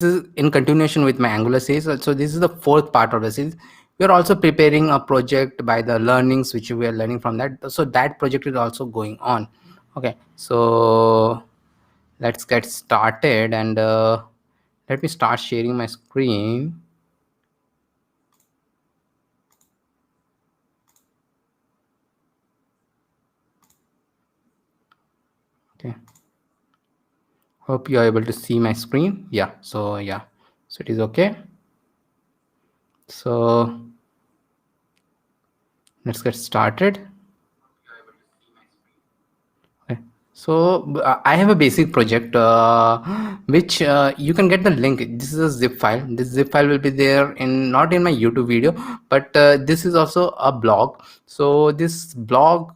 is in continuation with my Angular series. So this is the fourth part of the series. We are also preparing a project by the learnings which we are learning from that. So that project is also going on. Okay, so let's get started, and let me start sharing my screen. Okay, hope you are able to see my screen. Yeah, so it is okay. So let's get started. Okay. So I have a basic project which you can get the link. This is a zip file. This zip file will be there in not in my YouTube video, but this is also a blog. So this blog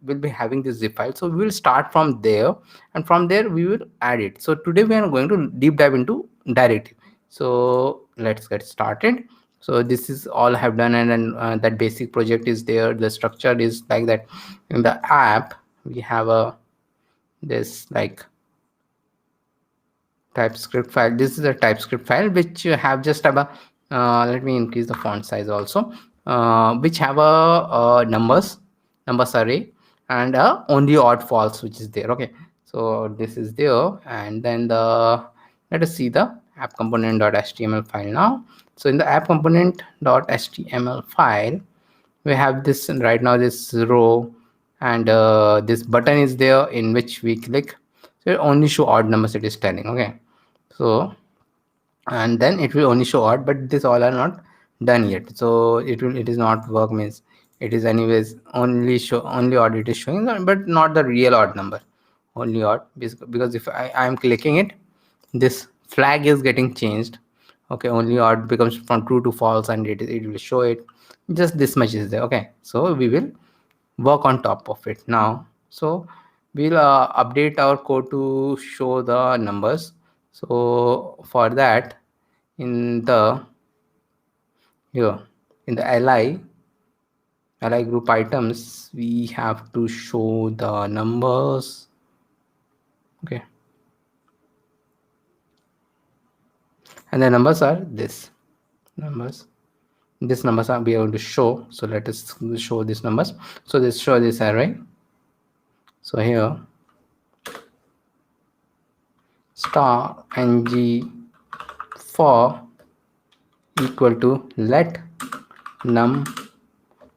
will be having this zip file. So we will start from there, and from there we will add it. So today we are going to deep dive into directive. So let's get started. So this is all I have done, and then that basic project is there. The structure is like that. In the app we have a this like TypeScript file. This is a TypeScript file which you have just have a let me increase the font size also, which have a numbers array and only odd false which is there. Okay, so this is there, and then the let us see the app component.html file now. So in the app component.html file we have this right now, this row, and this button is there in which we click. So it only show odd numbers, it is telling. Okay, so and then it will only show odd, but this all are not done yet, so it is not work, means it is anyways only show only odd it is showing, but not the real odd number, only odd, because if I am clicking it, this flag is getting changed. Okay, only odd becomes from true to false, and it will show it, just this much is there. Okay, so we will work on top of it now. So we'll update our code to show the numbers. So for that, in the here in the li group items, we have to show the numbers. Okay, and the numbers are this numbers are be able to show. So let us show these numbers. So this show this array. So here star ng for equal to let num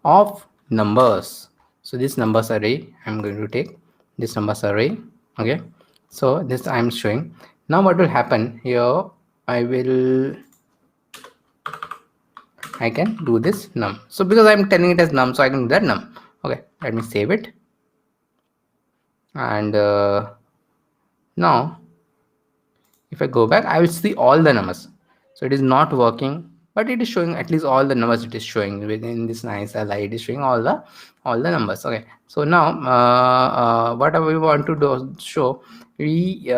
of numbers. So this numbers array I'm going to take this numbers array. Okay, so this I'm showing. Now what will happen here, I can do this num. So because I'm telling it as num, so I can do that num. Okay, let me save it, and now if I go back, I will see all the numbers. So it is not working, but it is showing at least all the numbers. It is showing within this nice li. It is showing all the numbers. Okay, so now what we want to do show, we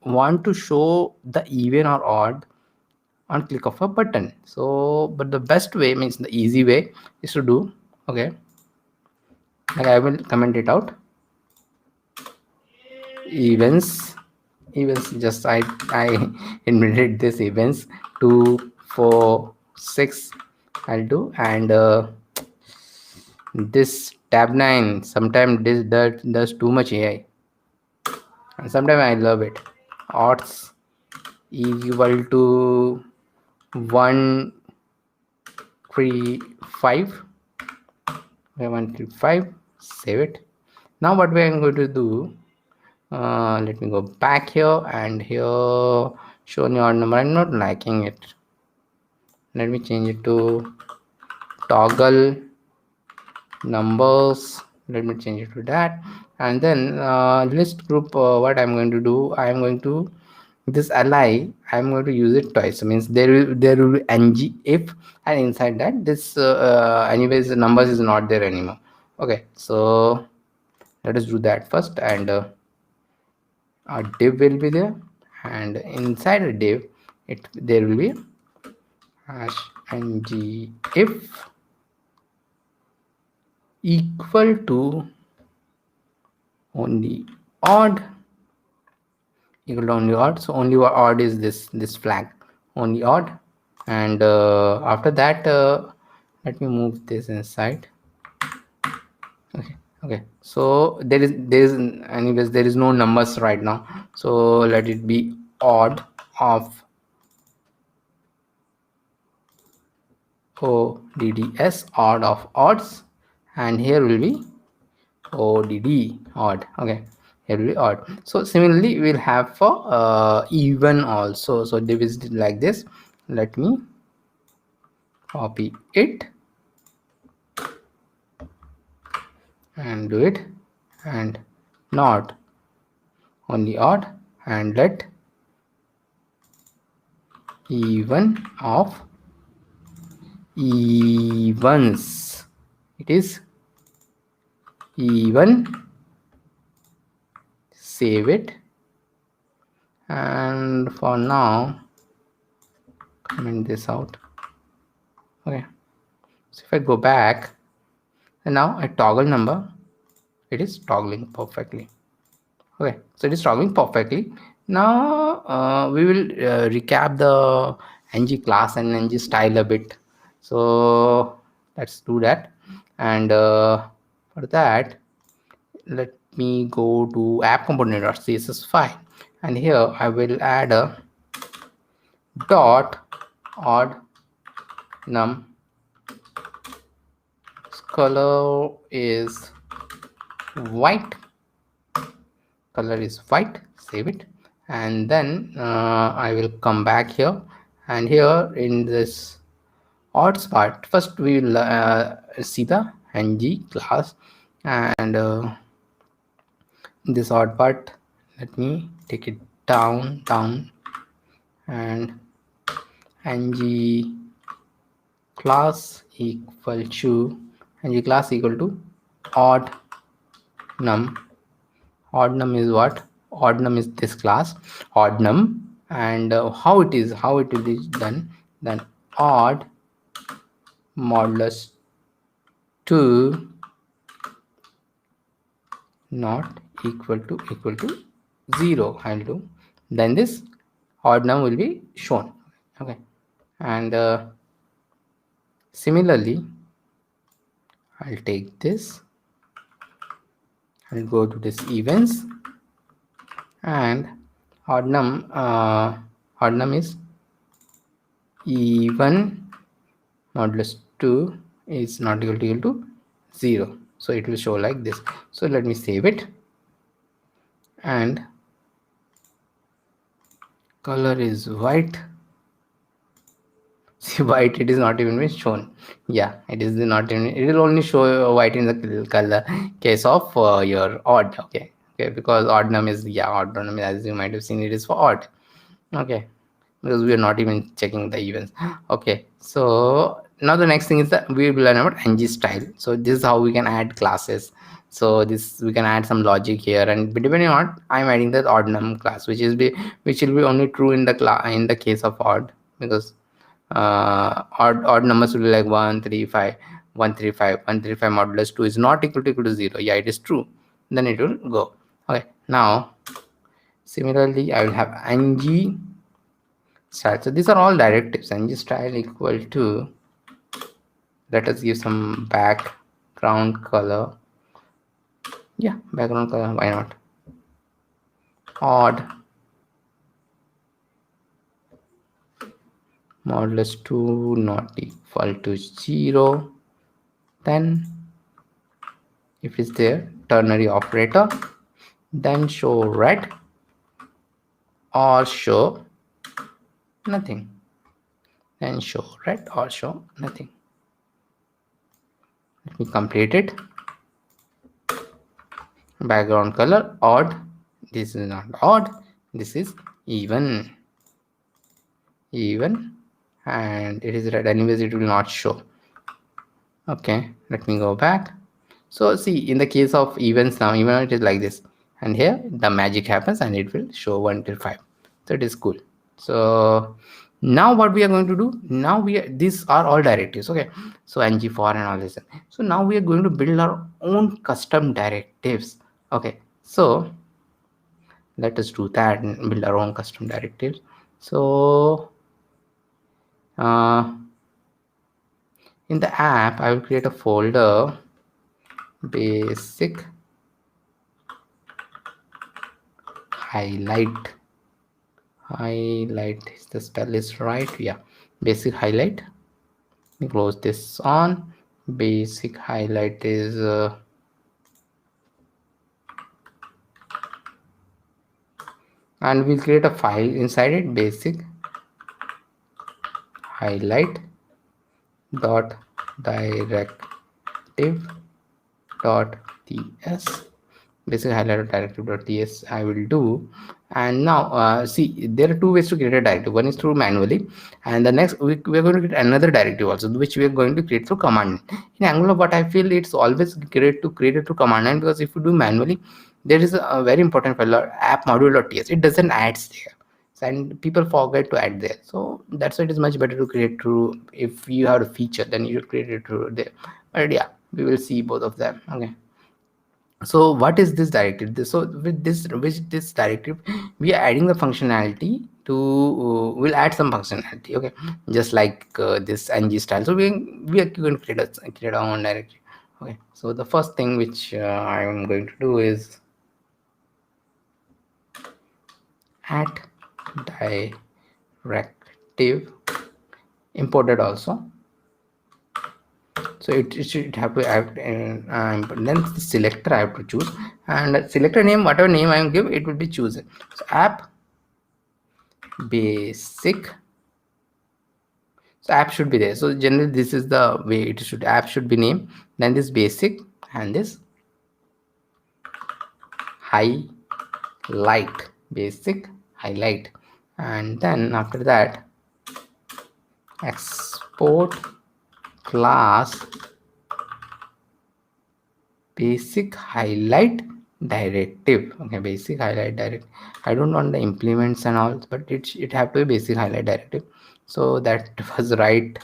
want to show the even or odd on click of a button. So but the best way, means the easy way, is to do, okay, like I will comment it out, events just I invented this events 2 4 6 I'll do, and this tab 9 sometimes this that does too much AI, and sometimes I love it. Odds equal to 135 135, save it. Now what we are going to do, let me go back here, and here show me odd number. I'm not liking it. Let me change it to toggle numbers. Let me change it to that, and then list group, what I'm going to do, I'm going to this li, I'm going to use it twice. So means there will be ng if, and inside that this anyways the numbers is not there anymore. Okay, so let us do that first, and a div will be there, and inside a div there will be hash ng if equal to only odd, equal to only odd. So only odd is this flag, only odd. And after that, let me move this inside. Okay, okay, so there is anyways there is no numbers right now, so let it be odd of odds, odd of odds, and here will be odd, odd. Okay, here will be odd. So similarly we'll have for even also. So divisible like this. Let me copy it and do it, and not only odd, and let even of evens, it is even. Save it, and for now comment this out. Okay, so if I go back and now I toggle number, it is toggling perfectly. Okay, so it is toggling perfectly. Now we will recap the ng class and ng style a bit. So let's do that. And for that, let me go to app component.css file, and here I will add a dot odd num. Color is white, color is white. Save it, and then I will come back here, and here in this odds part, first we will see the ng class, and this odd part, let me take it down, and ng class equal to odd num. Odd num is what? Odd num is this class, odd num. And how it will be done, then odd modulus 2 not equal to 0. I'll do, then this odd num will be shown. Okay, and similarly I'll take this, I'll go to this events, and odd num is even modulus 2 is not equal to 0, so it will show like this. So let me save it, and color is white. See, white, it is not even been shown. Yeah, it is not even, it will only show white in the color case of your odd. Okay, because odd num is, odd num, as you might have seen, it is for odd. Okay, because we are not even checking the events. Okay, so now the next thing is that we will learn about ng style. So this is how we can add classes. So this, we can add some logic here, and depending on what I'm adding the odd num class, which will be only true in the case of odd, because odd numbers will be like 135 modulus 2 is not equal to 0. Yeah, it is true, then it will go. Okay, now similarly I will have ng style. So these are all directives. ng style equal to, let us give some background color. Yeah, background color, why not? Odd modulus 2 not equal to 0, then if it's there, ternary operator, then show red or show nothing, then show red or show nothing. Let me complete it. Background color odd, this is not odd, this is even, and it is red, anyways it will not show. Okay, let me go back. So see, in the case of events, now even it is like this, and here the magic happens and it will show 1 till 5. So it is cool. So now what we are going to do, now these are all directives. Okay, so ng for and all this. So now we are going to build our own custom directives. Okay, so Let us do that and build our own custom directives. So in the app, I will create a folder, basic highlight. Highlight, is the spell is right? Yeah, basic highlight. Close this on. Basic highlight is and we'll create a file inside it, basic highlight dot directive dot ts. Basic highlight directive dot ts I will do. And now see, there are two ways to create a directive. One is through manually, and the next we are going to create another directive also, which we are going to create through command. In Angular, what I feel, it's always great to create it through command line, because if you do manually, there is a very important file, app module.ts. It doesn't add there, and people forget to add there. So that's why it is much better to create through. If you have a feature, then you create it through there. But yeah, we will see both of them. Okay. So what is this directive? So with this directive, we are adding the functionality to we'll add some functionality. Okay, just like this ng style. So we are going to create our own directive. Okay, so the first thing which I am going to do is add directive imported also. So it should have to add, and then the selector I have to choose, and selector name, whatever name I am give, it will be chosen. So app basic. So app should be there. So generally this is the way it should, app should be name, then this basic, and this highlight, basic highlight, and then after that export class basic highlight directive. Okay, basic highlight directive. I don't want the implements and all, but it have to be basic highlight directive. So that was right.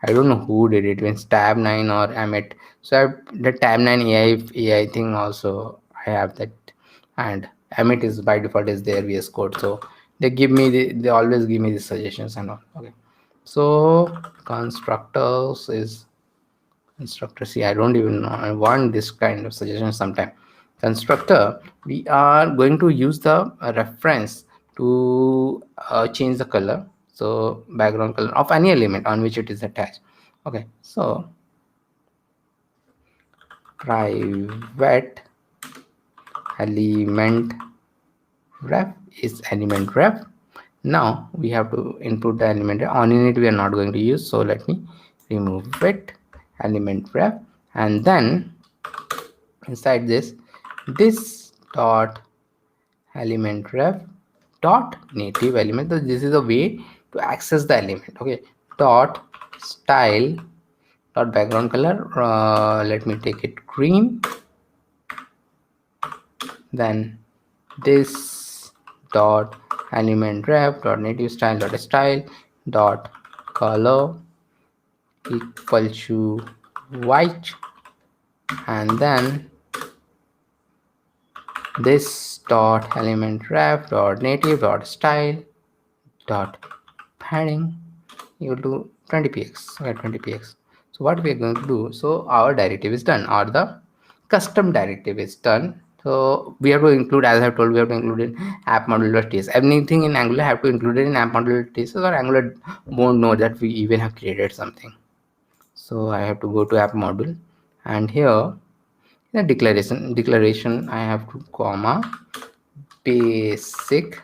I don't know who did it, when tab 9 or amit. So I have the tab 9 AI thing also, I have that, and amit is by default is their VS Code. So they give me they always give me the suggestions and all. Okay, so constructors is constructor. See, I don't even know, I want this kind of suggestion sometime. Constructor, we are going to use the reference to change the color, so background color of any element on which it is attached. Okay, so private element ref is element ref. Now we have to input the element on init, we are not going to use, so let me remove it, element ref, and then inside this dot element ref dot native element. So this is a way to access the element. Okay, dot style dot background color, let me take it green, then this dot element ref dot native style dot color equal to white, and then this dot element ref dot native dot style dot padding equal to 20px. Okay, 20px. So what we are going to do, so our directive is done, or the custom directive is done. So we have to include, as I have told, we have to include in app module.ts. Anything in Angular have to include it in app module.ts, or Angular won't know that we even have created something. So I have to go to app module, and here the declaration I have to comma basic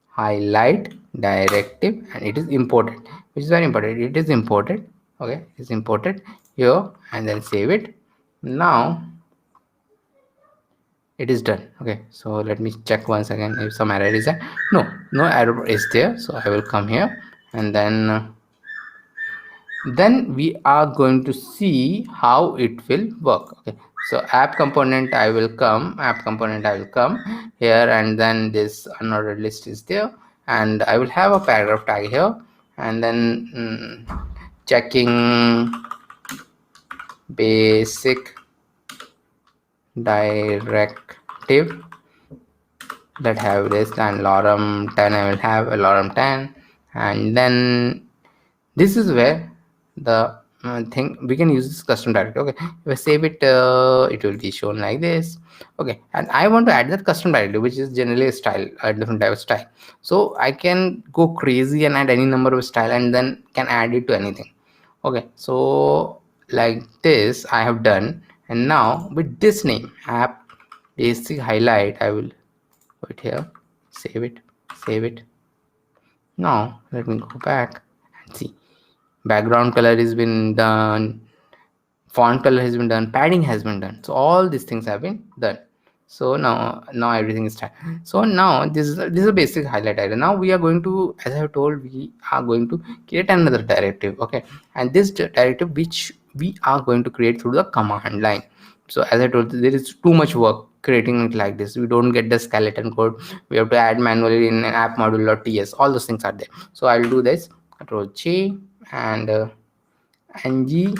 highlight directive, and it is imported, which is very important. It is imported. Okay, it's imported here, and then save it. Now it is done. Okay, so let me check once again if some error is there. No error is there. So I will come here, and then we are going to see how it will work. Okay, so app component I will come here, and then this unordered list is there, and I will have a paragraph tag here, and then checking basic directive let have this, and lorem 10 I will have a lorem 10, and then this is where the thing we can use this custom directive. Okay, if I save it, it will be shown like this. Okay, and I want to add that custom directive, which is generally a style, a different type of style. So I can go crazy and add any number of style and then can add it to anything. Okay, so like this I have done, and now with this name app basic highlight, I will put here, save it, save it. Now let me go back and see, background color has been done, font color has been done, padding has been done, so all these things have been done. So now everything is done. So now this is a basic highlight area. Now we are going to, as I have told, we are going to create another directive. Okay, and this directive which we are going to create through the command line. So as I told, there is too much work creating it like this. We don't get the skeleton code, we have to add manually in an app module or ts, all those things are there. So I'll do this, control J and ng G,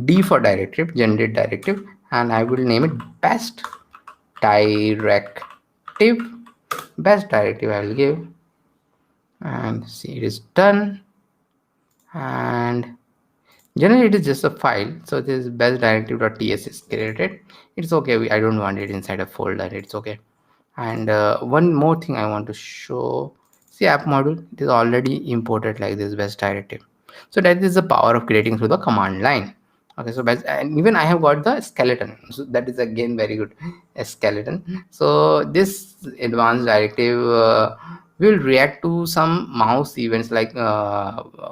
D for directive, generate directive, and I will name it best directive. Best directive I will give, and see, it is done. And generally it is just a file, so this best directive.ts is created. It's okay, I don't want it inside a folder, it's okay. And one more thing I want to show, see, app module, it is already imported like this best directive. So that is the power of creating through the command line. Okay, so best, and even I have got the skeleton, so that is again very good, a skeleton. So this advanced directive will react to some mouse events, like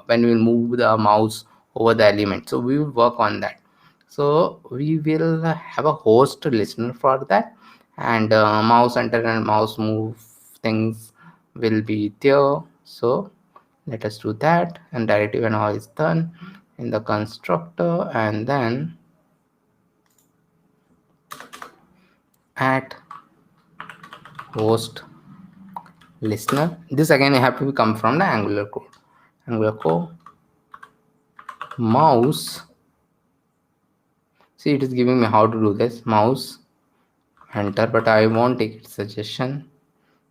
when we move the mouse over the element, so we will work on that. So we will have a host listener for that, and mouse enter and mouse move things will be there. So let us do that, and directive and all is done in the constructor, and then at host listener, this again have to come from the angular code. Angular code mouse, see, it is giving me how to do this, mouse enter, but I won't take its suggestion.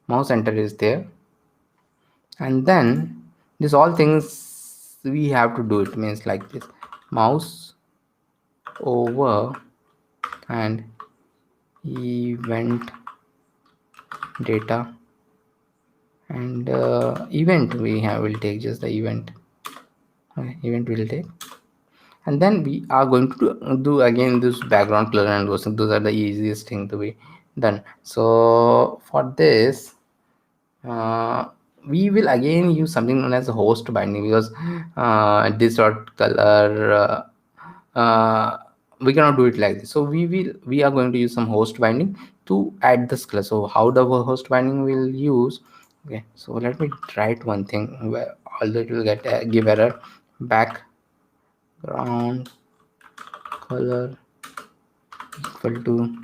Mouse enter is there, and then this all things we have to do, it means like this, mouse over and event data, and event we have will take just the event. Okay, event will take, and then we are going to do again this background color and those are the easiest thing to be done. So for this we will again use something known as a host binding, because this dot color we cannot do it like this. So we are going to use some host binding to add this color. So how the host binding will use, okay, so let me write one thing where although it will get give error, background color equal to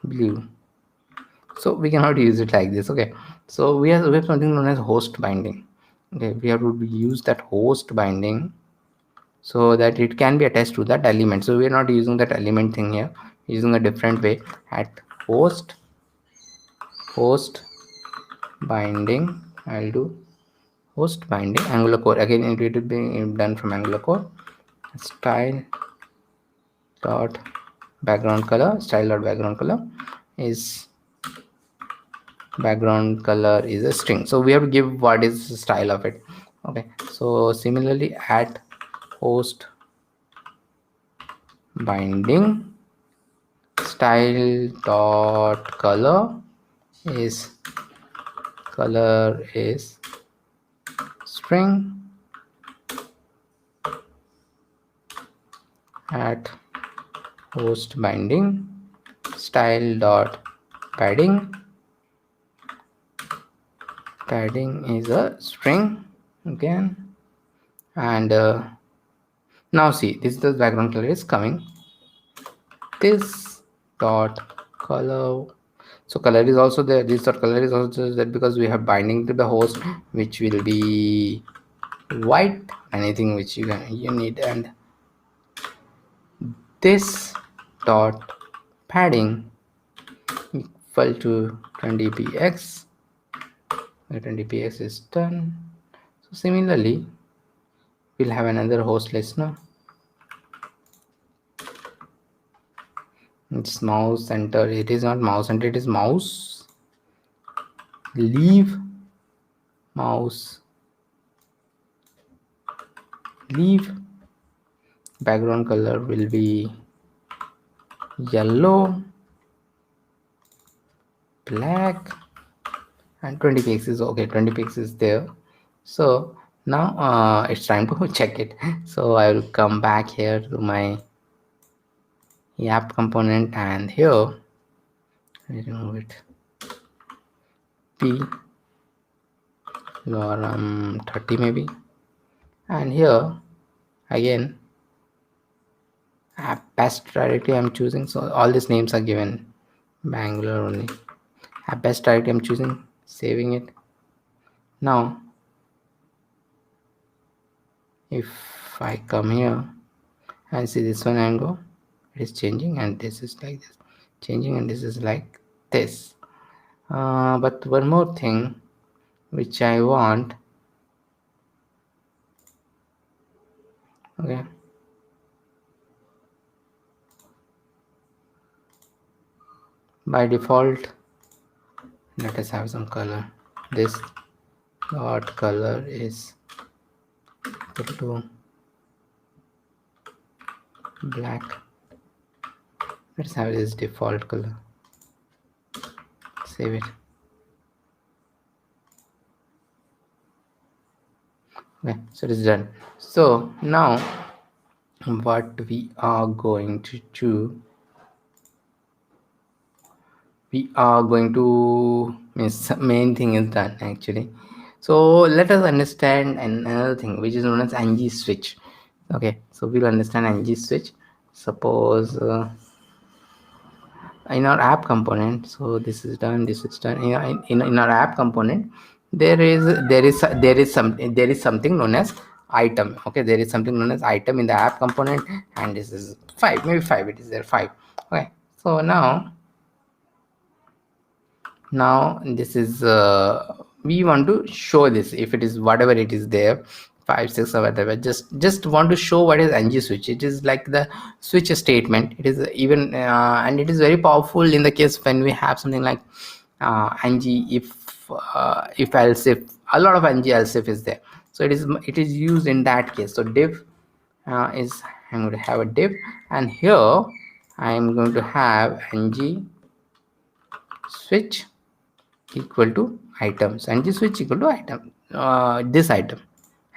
blue. So we cannot use it like this. Okay, so we have something known as host binding. Okay, we have to use that host binding so that it can be attached to that element. So we are not using that element thing here, using a different way. At host binding, I'll do host binding angular core, again it will be done from angular core, style dot background color, style dot background color is, background color is a string, so we have to give what is the style of it. Okay, so similarly at host binding, style dot color is string, at host binding, style dot padding is a string again, and now see, this is the background color is coming, this dot color, so color is also there, this dot color is also there, because we have binding to the host which will be white, anything which you need, and this dot padding equal to 20px, where 20px is done. So similarly, we'll have another host listener. It's mouse center. It is not mouse center, it is mouse leave, mouse leave. Background color will be yellow, black, and 20px is okay. 20px is there. So now it's time to check it. So I will come back here to my app component, and here I remove it. P lorem 30 maybe, and here again app best directory I'm choosing. So all these names are given Bangalore only. App best directory I'm choosing, saving it. Now if I come here and see this one and go, it is changing, and this is like this, changing, and this is like this. But one more thing which I want, okay, by default let us have some color. This dot color is equal to black. Let's have this default color. Save it. Okay, so it is done. So now what we are going to do, means main thing is done actually. So let us understand another thing which is known as ng switch. Okay, so we'll understand ng switch. Suppose in our app component, so this is done, this is done. In our app component, there is something known as item. Okay, there is something known as item in the app component, and this is 5, maybe 5, it is there 5. Okay, so now this is we want to show this, if it is whatever it is there, 5, 6 or whatever, just want to show what is ng switch. It is like the switch statement. It is even and it is very powerful in the case when we have something like ng if else if, a lot of ng else if is there. So it is used in that case. So div is, I'm going to have a div, and here I am going to have ng switch equal to items, and this switch equal to item, this item,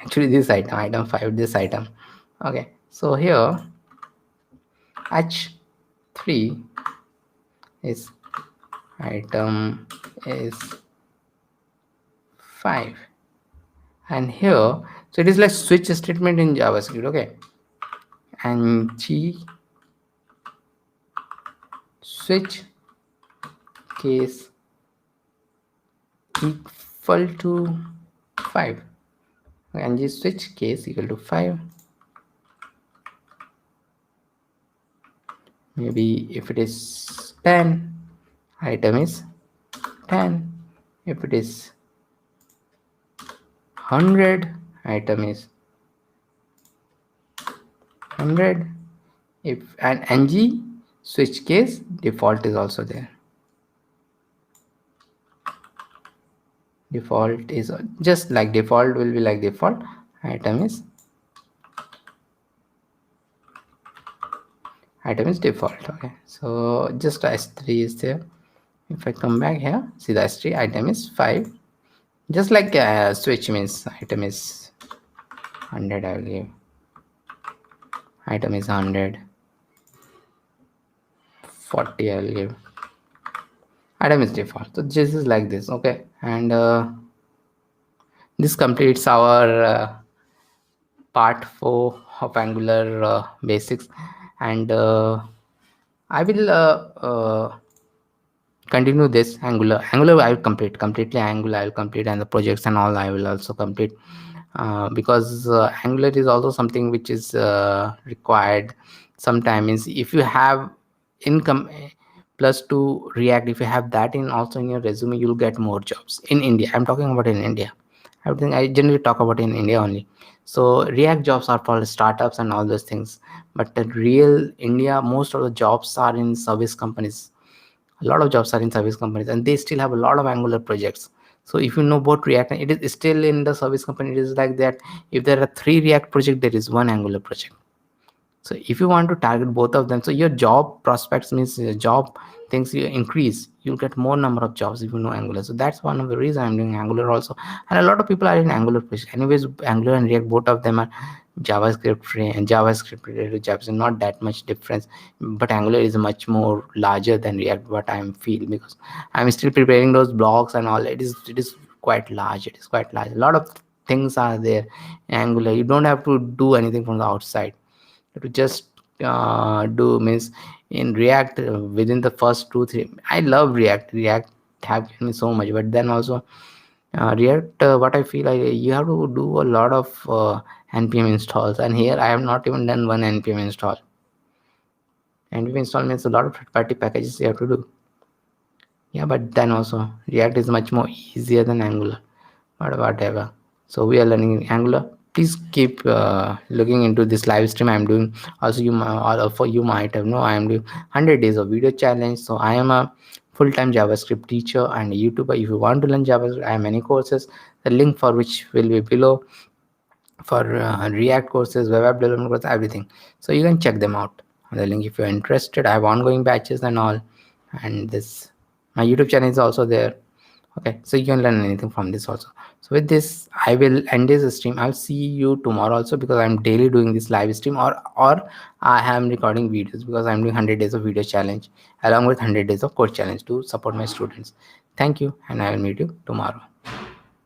actually this item 5, this item. Okay, so here h3 is item is 5, and here, so it is like switch statement in JavaScript. Okay, and g switch case equal to 5, and the switch case equal to 5. Maybe if it is 10, item is 10. If it is 100, item is 100. If an ng switch case default is also there. Default is just like default will be like default, item is default. Okay, so just s3 is there. If I come back here, see the s3 item is 5, just like switch means item is 100. I will give item is 100, 40 I will give, item is default. So this is like this. Okay, and this completes our part 4 of Angular basics, and I will continue this Angular I will complete completely. Angular I will complete, and the projects and all I will also complete, because Angular is also something which is required sometimes. If you have income, plus to React. If you have that in also in your resume, you'll get more jobs in India. I'm talking about in India. I think I generally talk about in India only. So React jobs are for startups and all those things. But the real India, most of the jobs are in service companies. A lot of jobs are in service companies, and they still have a lot of Angular projects. So if you know about React, it is still in the service company. It is like that. If there are three React projects, there is one Angular project. So if you want to target both of them, so your job prospects means your job things you increase, you'll get more number of jobs if you know Angular. So that's one of the reasons I'm doing Angular also. And a lot of people are in Angular push anyways. Angular and React, both of them are JavaScript free, and JavaScript related jobs, and not that much difference. But Angular is much more larger than React, what I feel, because I'm still preparing those blogs and all. It is quite large. It is quite large. A lot of things are there in Angular. You don't have to do anything from the outside to just do means in React, within the first 2 3. I love React have given me so much, but then also React, what I feel, you have to do a lot of npm installs, and here I have not even done one npm install. Npm install means a lot of third party packages you have to do. Yeah, but then also React is much more easier than Angular, but whatever. So we are learning Angular. Please keep looking into this live stream I'm doing. Also, all of you might have know I am doing 100 days of video challenge. So I am a full-time JavaScript teacher and a YouTuber. If you want to learn JavaScript, I have many courses. The link for which will be below, for React courses, web app development courses, everything. So you can check them out on the link if you're interested. I have ongoing batches and all, and this my YouTube channel is also there. Okay, so you can learn anything from this also. So with this, I will end this stream. I'll see you tomorrow also, because I'm daily doing this live stream, or I am recording videos, because I'm doing 100 days of video challenge along with 100 days of code challenge to support my students. Thank you, and I will meet you tomorrow.